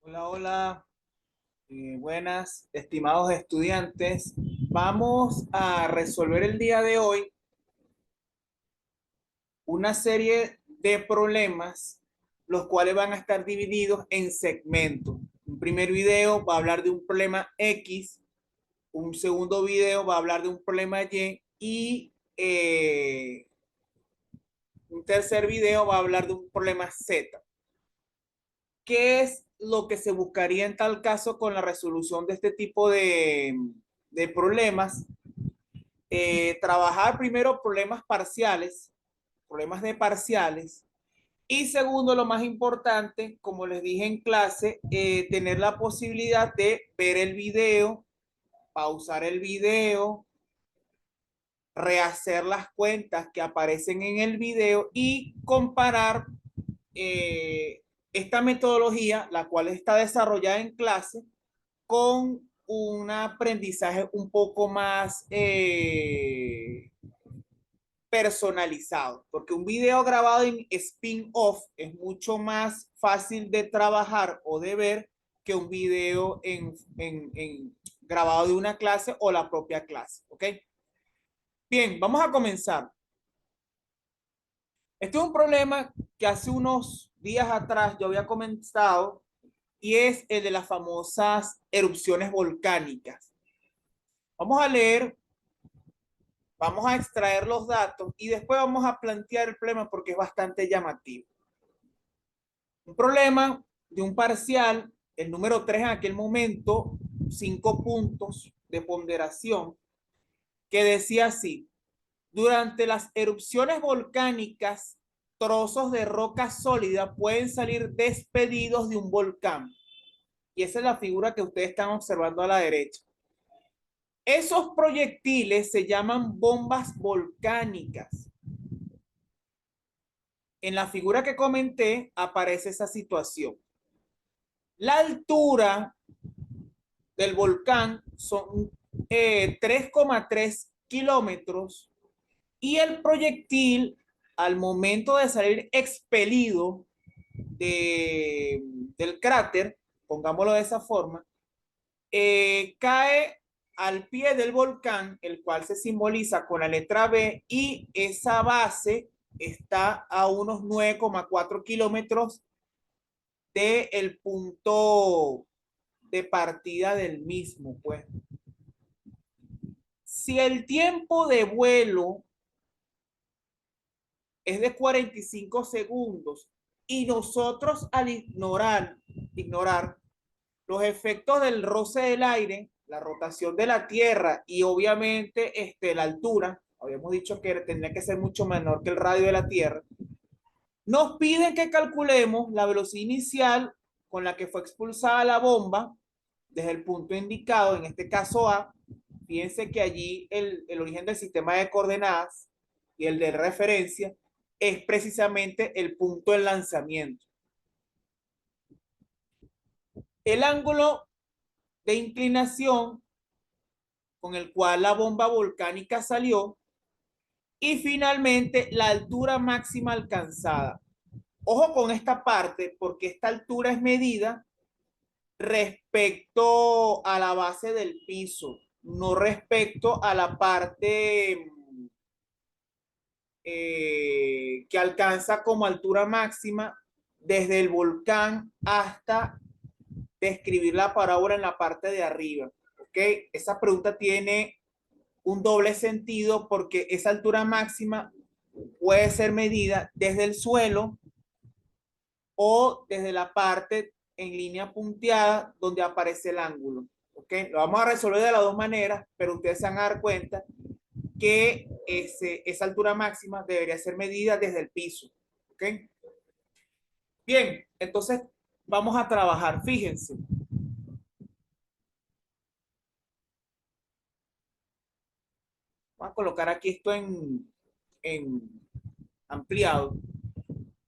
Hola, hola, buenas, estimados estudiantes. Vamos a resolver el día de hoy una serie de problemas, los cuales van a estar divididos en segmentos. Un primer video va a hablar de un problema X, un segundo video va a hablar de un problema Y un tercer video va a hablar de un problema Z. ¿Qué es lo que se buscaría en tal caso con la resolución de este tipo de problemas? Trabajar primero problemas parciales, problemas de parciales, y segundo, lo más importante, como les dije en clase, tener la posibilidad de ver el video, pausar el video, rehacer las cuentas que aparecen en el video y comparar eh, esta metodología, la cual está desarrollada en clase, con un aprendizaje un poco más personalizado, porque un video grabado en spin-off es mucho más fácil de trabajar o de ver que un video grabado de una clase o la propia clase. ¿Ok? Bien, vamos a comenzar. Este es un problema que hace unos días atrás yo había comentado y es el de las famosas erupciones volcánicas. Vamos a leer, vamos a extraer los datos y después vamos a plantear el problema porque es bastante llamativo. Un problema de un parcial, el número 3 en aquel momento, 5 puntos de ponderación, que decía así: durante las erupciones volcánicas, trozos de roca sólida pueden salir despedidos de un volcán. Y esa es la figura que ustedes están observando a la derecha. Esos proyectiles se llaman bombas volcánicas. En la figura que comenté aparece esa situación. La altura del volcán son 3,3 kilómetros y el proyectil al momento de salir expelido del cráter, pongámoslo de esa forma, cae al pie del volcán, el cual se simboliza con la letra B, y esa base está a unos 9,4 kilómetros del punto de partida del mismo, pues. Si el tiempo de vuelo es de 45 segundos y nosotros al ignorar los efectos del roce del aire, la rotación de la Tierra y obviamente la altura, habíamos dicho que tendría que ser mucho menor que el radio de la Tierra, nos piden que calculemos la velocidad inicial con la que fue expulsada la bomba desde el punto indicado, en este caso A. Fíjense que allí el origen del sistema de coordenadas y el de referencia es precisamente el punto de lanzamiento. El ángulo de inclinación con el cual la bomba volcánica salió y finalmente la altura máxima alcanzada. Ojo con esta parte porque esta altura es medida respecto a la base del piso, no respecto a la parte que alcanza como altura máxima desde el volcán hasta describir la parábola en la parte de arriba. ¿Ok? Esa pregunta tiene un doble sentido porque esa altura máxima puede ser medida desde el suelo o desde la parte en línea punteada donde aparece el ángulo. ¿Ok? Lo vamos a resolver de las dos maneras, pero ustedes se van a dar cuenta que esa altura máxima debería ser medida desde el piso. ¿Ok? Bien, entonces vamos a trabajar. Fíjense, vamos a colocar aquí esto en ampliado.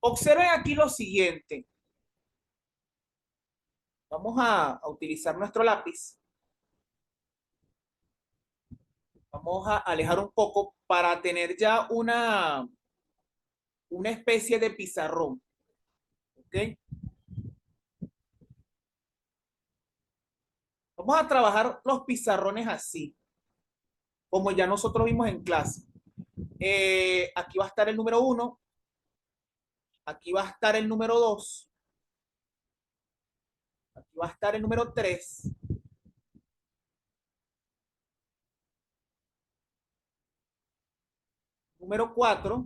Observen aquí lo siguiente. Vamos a utilizar nuestro lápiz. Vamos a alejar un poco para tener ya una especie de pizarrón. ¿Ok? Vamos a trabajar los pizarrones así, como ya nosotros vimos en clase. Aquí va a estar el número 1, aquí va a estar el número 2, aquí va a estar el número 3, número 4,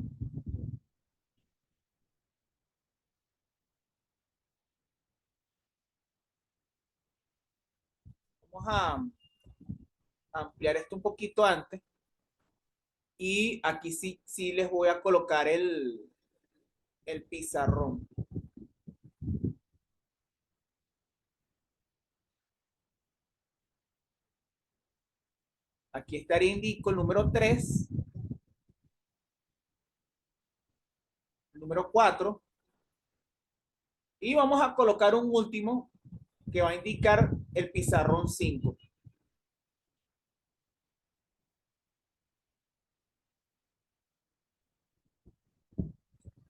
vamos a ampliar esto un poquito antes, y aquí sí les voy a colocar el pizarrón. Aquí estaría indico el número 3, el número 4, y vamos a colocar un último que va a indicar el pizarrón 5.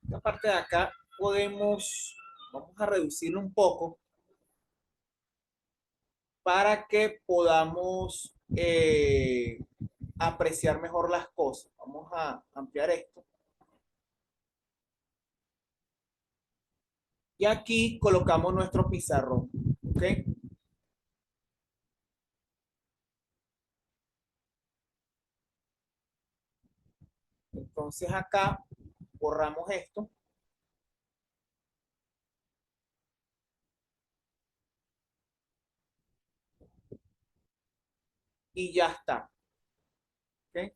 Esta parte de acá vamos a reducirlo un poco para que podamos apreciar mejor las cosas. Vamos a ampliar esto. Y aquí colocamos nuestro pizarrón. ¿Ok? Entonces acá borramos esto. Y ya está. ¿Ok?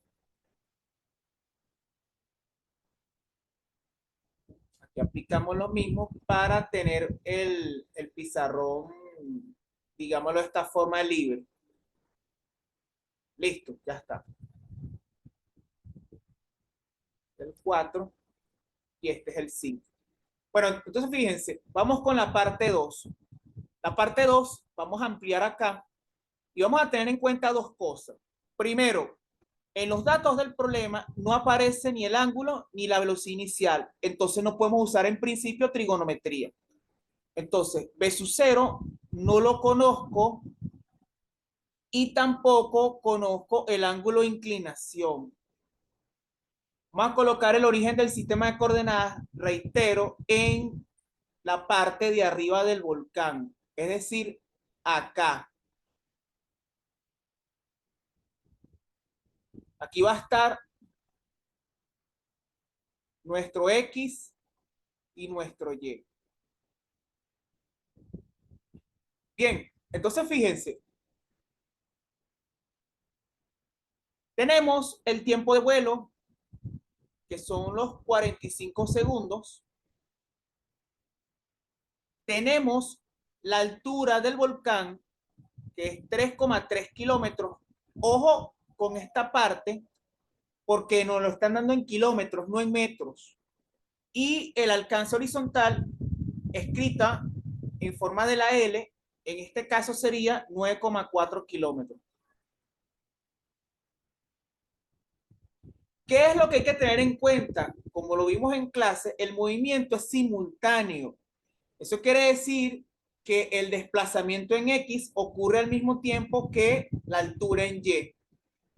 Aquí aplicamos lo mismo para tener el pizarrón, digámoslo de esta forma, libre. Listo, ya está. El 4 y este es el 5. Bueno, entonces fíjense, vamos con la parte 2. La parte 2, vamos a ampliar acá y vamos a tener en cuenta dos cosas. Primero, en los datos del problema no aparece ni el ángulo ni la velocidad inicial. Entonces no podemos usar en principio trigonometría. Entonces, B sub 0 no lo conozco y tampoco conozco el ángulo de inclinación. Vamos a colocar el origen del sistema de coordenadas, reitero, en la parte de arriba del volcán, es decir, acá. Aquí va a estar nuestro X y nuestro Y. Bien, entonces fíjense, tenemos el tiempo de vuelo, que son los 45 segundos. Tenemos la altura del volcán, que es 3,3 kilómetros. Ojo con esta parte, porque nos lo están dando en kilómetros, no en metros. Y el alcance horizontal, escrita en forma de la L, en este caso sería 9,4 kilómetros. ¿Qué es lo que hay que tener en cuenta? Como lo vimos en clase, el movimiento es simultáneo. Eso quiere decir que el desplazamiento en X ocurre al mismo tiempo que la altura en Y.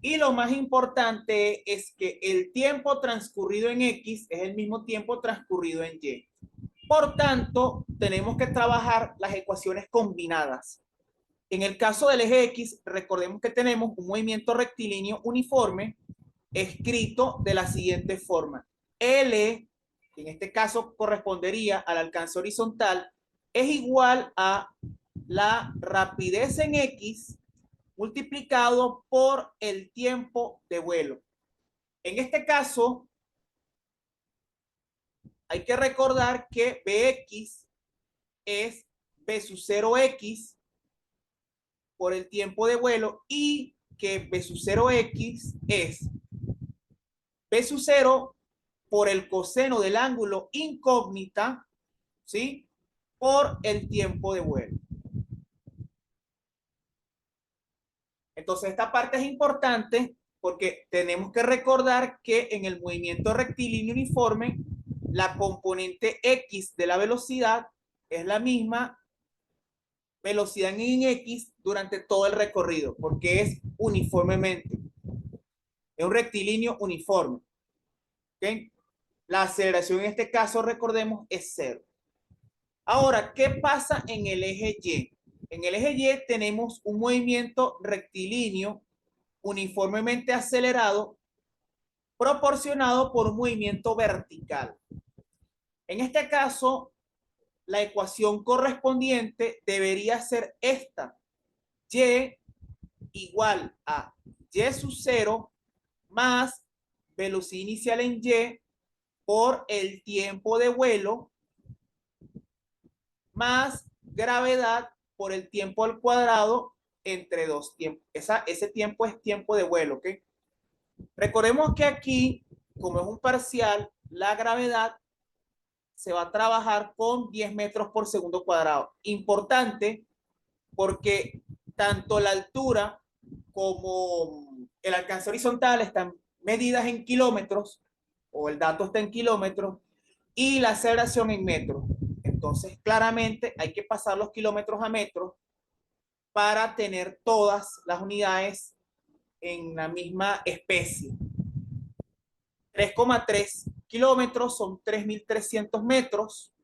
Y lo más importante es que el tiempo transcurrido en X es el mismo tiempo transcurrido en Y. Por tanto, tenemos que trabajar las ecuaciones combinadas. En el caso del eje X, recordemos que tenemos un movimiento rectilíneo uniforme escrito de la siguiente forma. L, que en este caso correspondería al alcance horizontal, es igual a la rapidez en X multiplicado por el tiempo de vuelo. En este caso, hay que recordar que Bx es B sub 0x por el tiempo de vuelo y que B sub 0x es B sub 0 por el coseno del ángulo incógnita, ¿sí? Por el tiempo de vuelo. Entonces, esta parte es importante porque tenemos que recordar que en el movimiento rectilíneo uniforme, la componente X de la velocidad es la misma velocidad en X durante todo el recorrido, porque es uniformemente. Es un rectilíneo uniforme. ¿Okay? La aceleración en este caso, recordemos, es cero. Ahora, ¿qué pasa en el eje Y? En el eje Y tenemos un movimiento rectilíneo uniformemente acelerado proporcionado por un movimiento vertical. En este caso, la ecuación correspondiente debería ser esta. Y igual a Y sub 0 más velocidad inicial en Y por el tiempo de vuelo más gravedad por el tiempo al cuadrado entre dos tiempos. Ese tiempo es tiempo de vuelo, ¿ok? Recordemos que aquí, como es un parcial, la gravedad se va a trabajar con 10 metros por segundo cuadrado. Importante porque tanto la altura como el alcance horizontal están medidas en kilómetros, o el dato está en kilómetros, y la aceleración en metros. Entonces, claramente hay que pasar los kilómetros a metros para tener todas las unidades en la misma especie. 3,3 kilómetros son 3.300 metros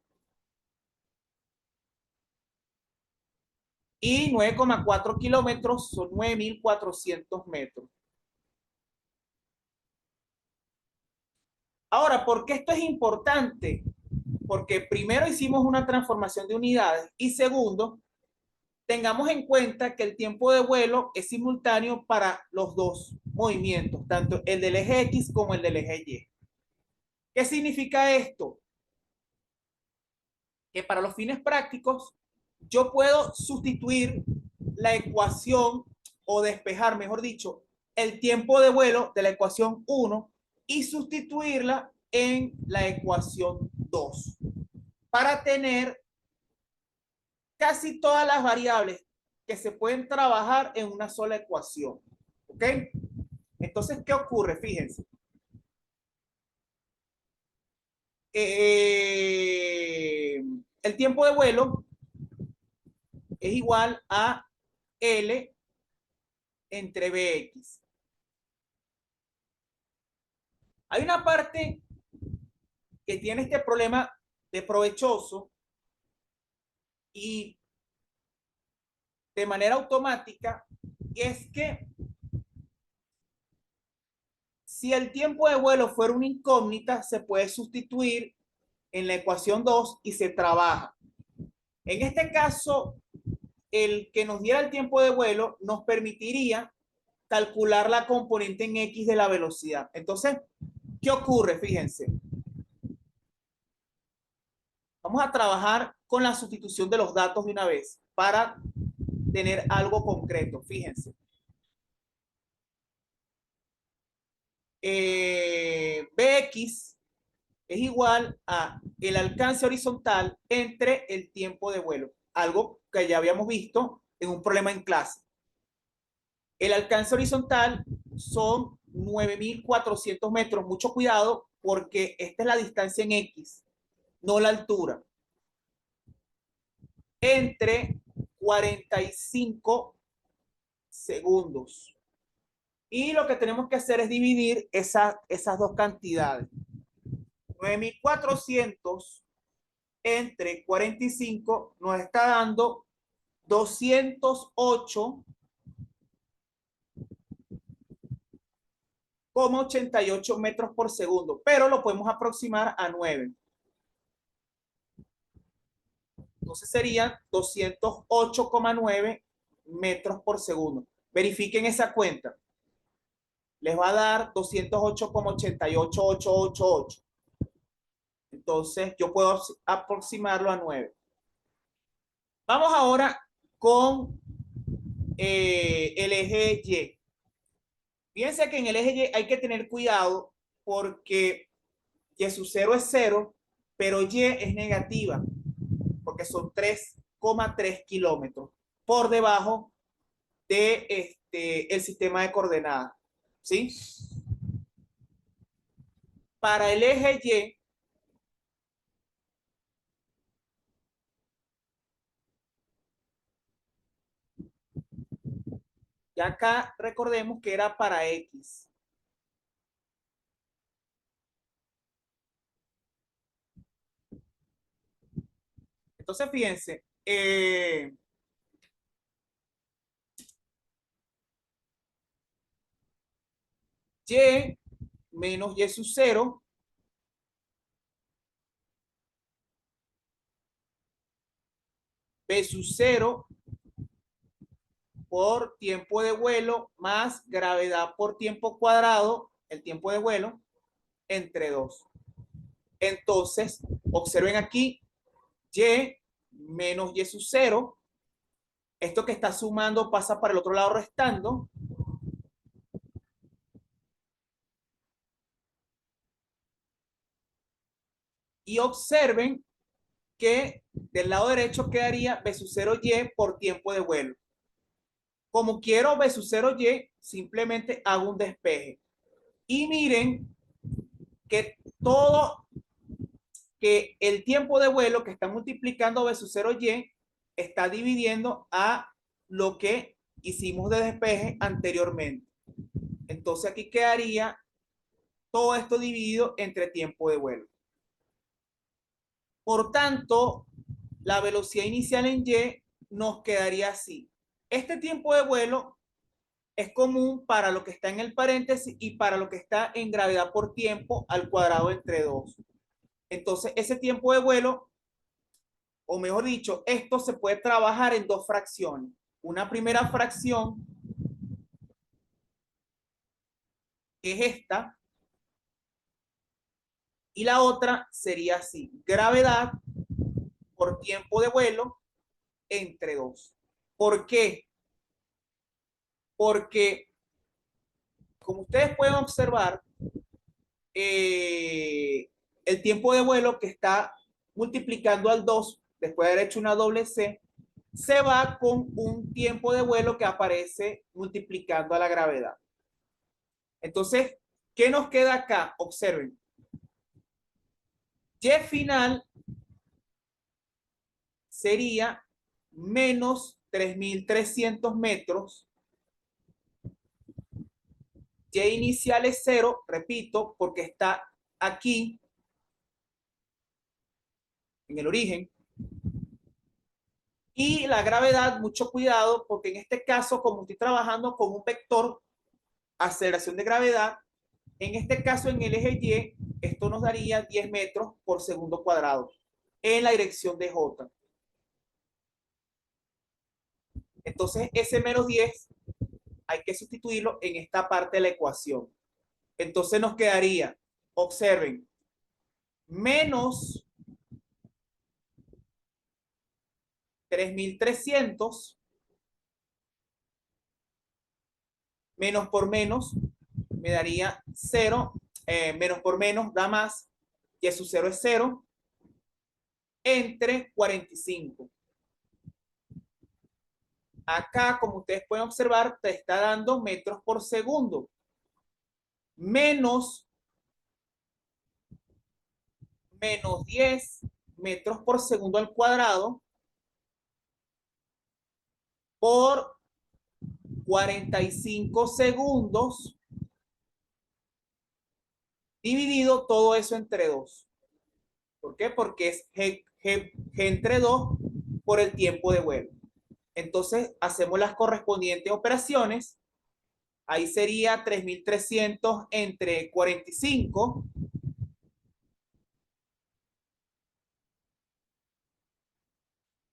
y 9,4 kilómetros son 9.400 metros. Ahora, ¿por qué esto es importante? Porque primero hicimos una transformación de unidades y segundo, tengamos en cuenta que el tiempo de vuelo es simultáneo para los dos movimientos, tanto el del eje X como el del eje Y. ¿Qué significa esto? Que para los fines prácticos yo puedo sustituir la ecuación o despejar, mejor dicho, el tiempo de vuelo de la ecuación 1 y sustituirla en la ecuación 2 para tener casi todas las variables que se pueden trabajar en una sola ecuación. ¿Ok? Entonces, ¿qué ocurre? Fíjense. El tiempo de vuelo es igual a L entre Bx. Hay una parte que tiene este problema de provechoso y de manera automática, es que si el tiempo de vuelo fuera una incógnita, se puede sustituir en la ecuación 2 y se trabaja. En este caso, el que nos diera el tiempo de vuelo nos permitiría calcular la componente en X de la velocidad. Entonces, ¿qué ocurre? Fíjense. Vamos a trabajar con la sustitución de los datos de una vez para tener algo concreto. Fíjense. Bx es igual a el alcance horizontal entre el tiempo de vuelo. Algo que ya habíamos visto en un problema en clase. El alcance horizontal son 9.400 metros. Mucho cuidado porque esta es la distancia en X, no la altura. Entre 45 segundos. Y lo que tenemos que hacer es dividir esas dos cantidades. 9.400 entre 45 nos está dando 208,88 metros por segundo, pero lo podemos aproximar a 9. Entonces serían 208,9 metros por segundo. Verifiquen esa cuenta. Les va a dar 208,88888. Entonces yo puedo aproximarlo a 9. Vamos ahora con el eje Y. Fíjense que en el eje Y hay que tener cuidado porque Y sub 0 es 0, pero Y es negativa porque son 3,3 kilómetros por debajo de el sistema de coordenadas. ¿Sí? Para el eje Y, Y acá recordemos que era para X. Entonces, fíjense, Y menos Y sub 0 B sub 0 por tiempo de vuelo más gravedad por tiempo cuadrado, el tiempo de vuelo, entre 2. Entonces, observen aquí, Y menos Y sub 0, esto que está sumando pasa para el otro lado restando, y observen que del lado derecho quedaría B sub 0Y por tiempo de vuelo. Como quiero B sub 0Y, simplemente hago un despeje. Y miren que todo, que el tiempo de vuelo que está multiplicando B sub 0Y está dividiendo a lo que hicimos de despeje anteriormente. Entonces aquí quedaría todo esto dividido entre tiempo de vuelo. Por tanto, la velocidad inicial en Y nos quedaría así. Este tiempo de vuelo es común para lo que está en el paréntesis y para lo que está en gravedad por tiempo al cuadrado entre 2. Entonces, ese tiempo de vuelo, o mejor dicho, esto se puede trabajar en dos fracciones. Una primera fracción, que es esta, y la otra sería así: gravedad por tiempo de vuelo entre 2. ¿Por qué? Porque, como ustedes pueden observar, eh, el tiempo de vuelo que está multiplicando al 2 después de haber hecho una doble C, se va con un tiempo de vuelo que aparece multiplicando a la gravedad. Entonces, ¿qué nos queda acá? Observen. Y final sería menos 3.300 metros. Y inicial es 0, repito, porque está aquí en el origen. Y la gravedad, mucho cuidado, porque en este caso, como estoy trabajando con un vector aceleración de gravedad, en este caso en el eje Y, esto nos daría 10 metros por segundo cuadrado en la dirección de J. Entonces, ese menos 10 hay que sustituirlo en esta parte de la ecuación. Entonces nos quedaría, observen, menos 3.300 menos por menos me daría 0, menos por menos da más, y su 0 es 0, entre 45. Acá, como ustedes pueden observar, te está dando metros por segundo, menos 10 metros por segundo al cuadrado por 45 segundos, dividido todo eso entre 2. ¿Por qué? Porque es G entre 2 por el tiempo de vuelo. Entonces, hacemos las correspondientes operaciones. Ahí sería 3.300 entre 45,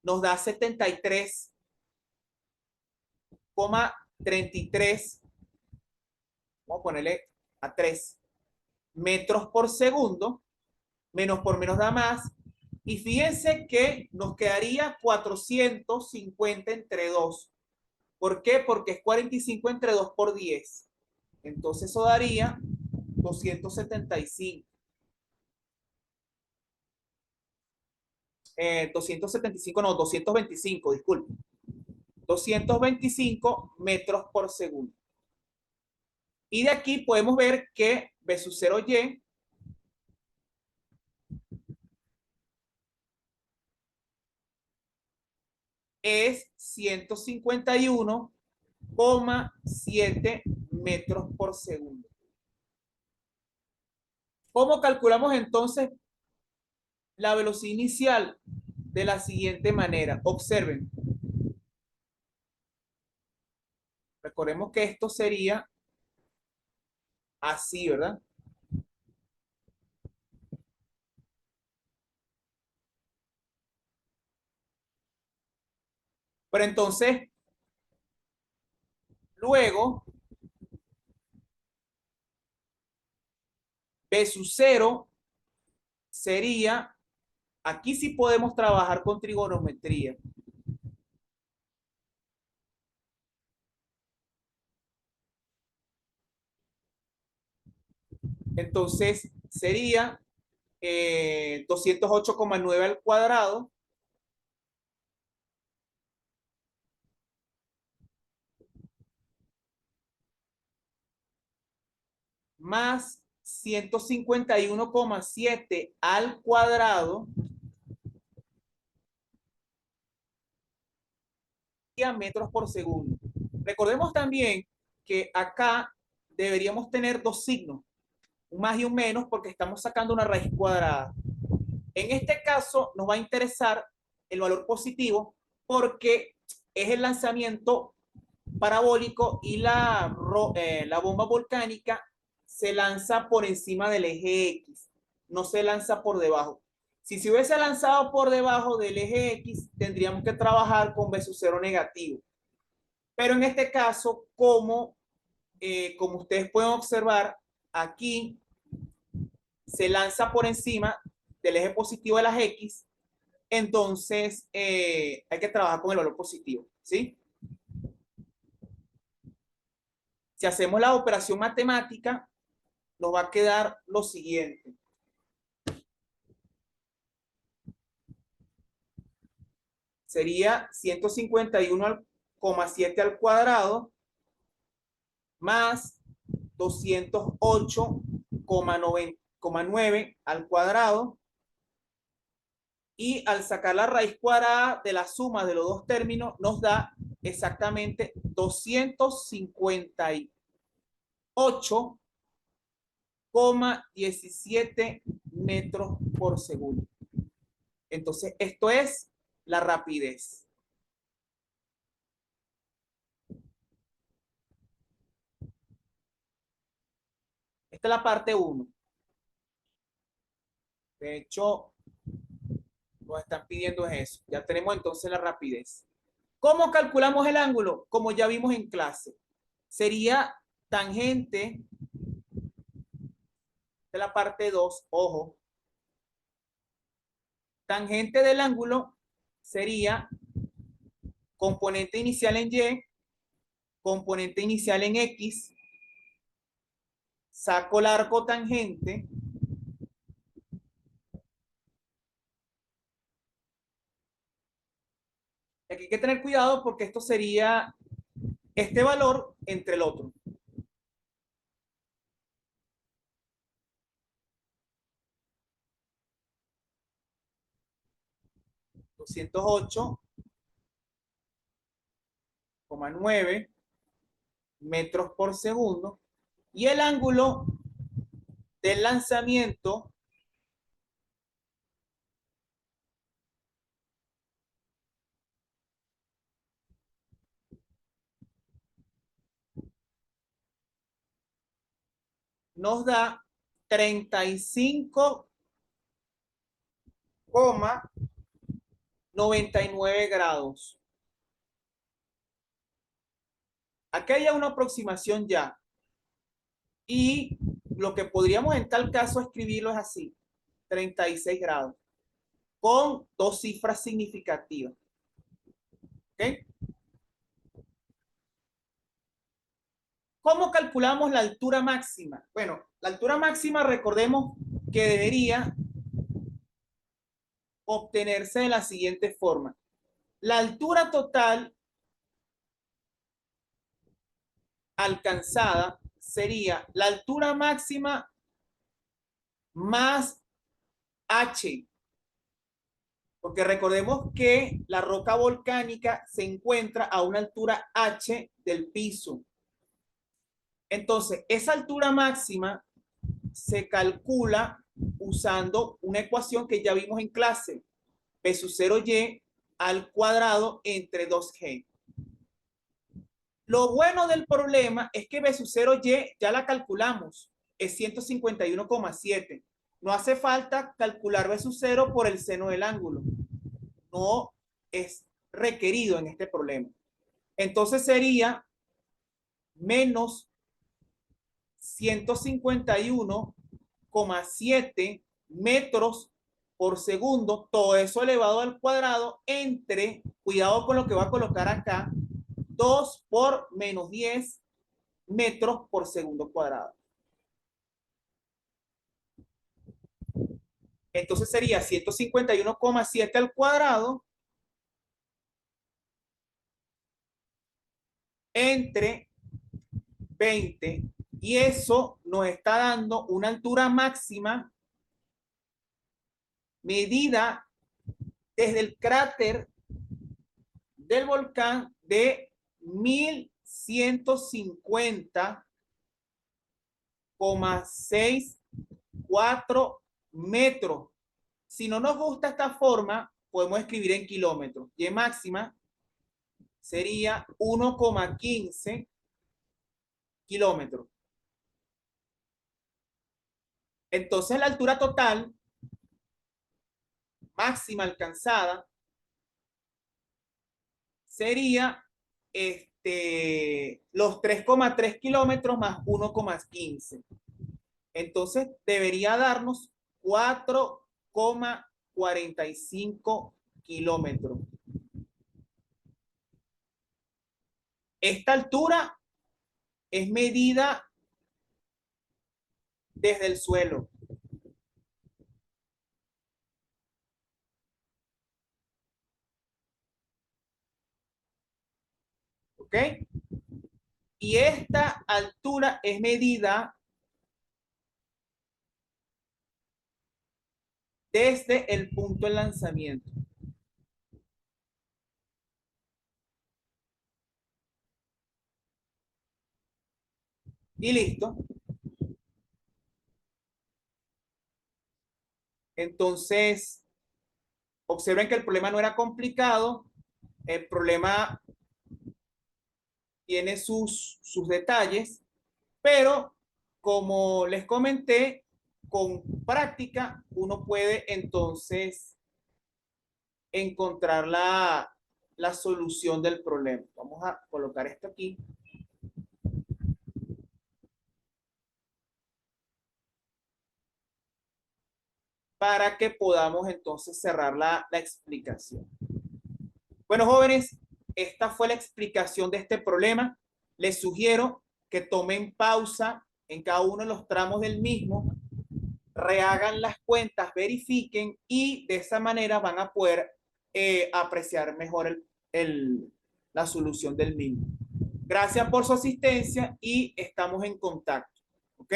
nos da 73,33, vamos a ponerle a 3 metros por segundo, menos por menos da más, y fíjense que nos quedaría 450 entre 2. ¿Por qué? Porque es 45 entre 2 por 10. Entonces eso daría 275. 275, no, 225, disculpe. 225 metros por segundo. Y de aquí podemos ver que B sub 0Y es 151 7 metros por segundo. ¿Cómo calculamos entonces la velocidad inicial? De la siguiente manera. Observen. Recordemos que esto sería así, ¿verdad? Pero entonces, luego, B sub 0 sería, aquí sí podemos trabajar con trigonometría. Entonces, sería 208,9 al cuadrado más 151,7 al cuadrado metros por segundo. Recordemos también que acá deberíamos tener dos signos, un más y un menos, porque estamos sacando una raíz cuadrada. En este caso nos va a interesar el valor positivo porque es el lanzamiento parabólico y la bomba volcánica se lanza por encima del eje X, no se lanza por debajo. Si se hubiese lanzado por debajo del eje X, tendríamos que trabajar con B sub 0 negativo. Pero en este caso, como ustedes pueden observar, aquí se lanza por encima del eje positivo de las X, entonces hay que trabajar con el valor positivo, ¿sí? Si hacemos la operación matemática, nos va a quedar lo siguiente. Sería 151,7 al cuadrado más 208,9 al cuadrado, y al sacar la raíz cuadrada de la suma de los dos términos nos da exactamente 258,17 metros por segundo. Entonces, esto es la rapidez. Esta es la parte 1. De hecho, nos están pidiendo eso. Ya tenemos entonces la rapidez. ¿Cómo calculamos el ángulo? Como ya vimos en clase. Sería tangente de la parte 2, ojo. Tangente del ángulo sería componente inicial en Y, componente inicial en X, saco el arco tangente, aquí hay que tener cuidado porque esto sería este valor entre el otro. 208,9 metros por segundo, y el ángulo del lanzamiento nos da 35,99 grados. Aquí hay una aproximación ya. Y lo que podríamos en tal caso escribirlo es así: 36 grados, con dos cifras significativas. ¿Okay? ¿Cómo calculamos la altura máxima? Bueno, la altura máxima, recordemos que debería obtenerse de la siguiente forma. La altura total alcanzada sería la altura máxima más h Porque recordemos que la roca volcánica se encuentra a una altura h del piso. Entonces, esa altura máxima se calcula usando una ecuación que ya vimos en clase, P sub 0y al cuadrado entre 2g. Lo bueno del problema es que B sub 0y ya la calculamos, es 151,7. No hace falta calcular B sub 0 por el seno del ángulo. No es requerido en este problema. Entonces sería menos 151,7 metros por segundo, todo eso elevado al cuadrado entre, cuidado con lo que va a colocar acá, 2 por menos 10 metros por segundo cuadrado. Entonces sería 151,7 al cuadrado entre 20, y eso nos está dando una altura máxima medida desde el cráter del volcán de 1150,64 metros. Si no nos gusta esta forma, podemos escribir en kilómetros. Y máxima sería 1,15 kilómetros. Entonces la altura total máxima alcanzada sería los 3,3 kilómetros más 1,15. Entonces debería darnos 4,45 kilómetros. Esta altura es medida desde el suelo. ¿Ok? Y esta altura es medida desde el punto de lanzamiento. Y listo. Entonces, observen que el problema no era complicado. El problema tiene sus detalles, pero como les comenté, con práctica uno puede entonces encontrar la solución del problema. Vamos a colocar esto aquí. Para que podamos entonces cerrar la explicación. Bueno, jóvenes, esta fue la explicación de este problema. Les sugiero que tomen pausa en cada uno de los tramos del mismo, rehagan las cuentas, verifiquen, y de esa manera van a poder apreciar mejor la solución del mismo. Gracias por su asistencia y estamos en contacto. ¿Ok?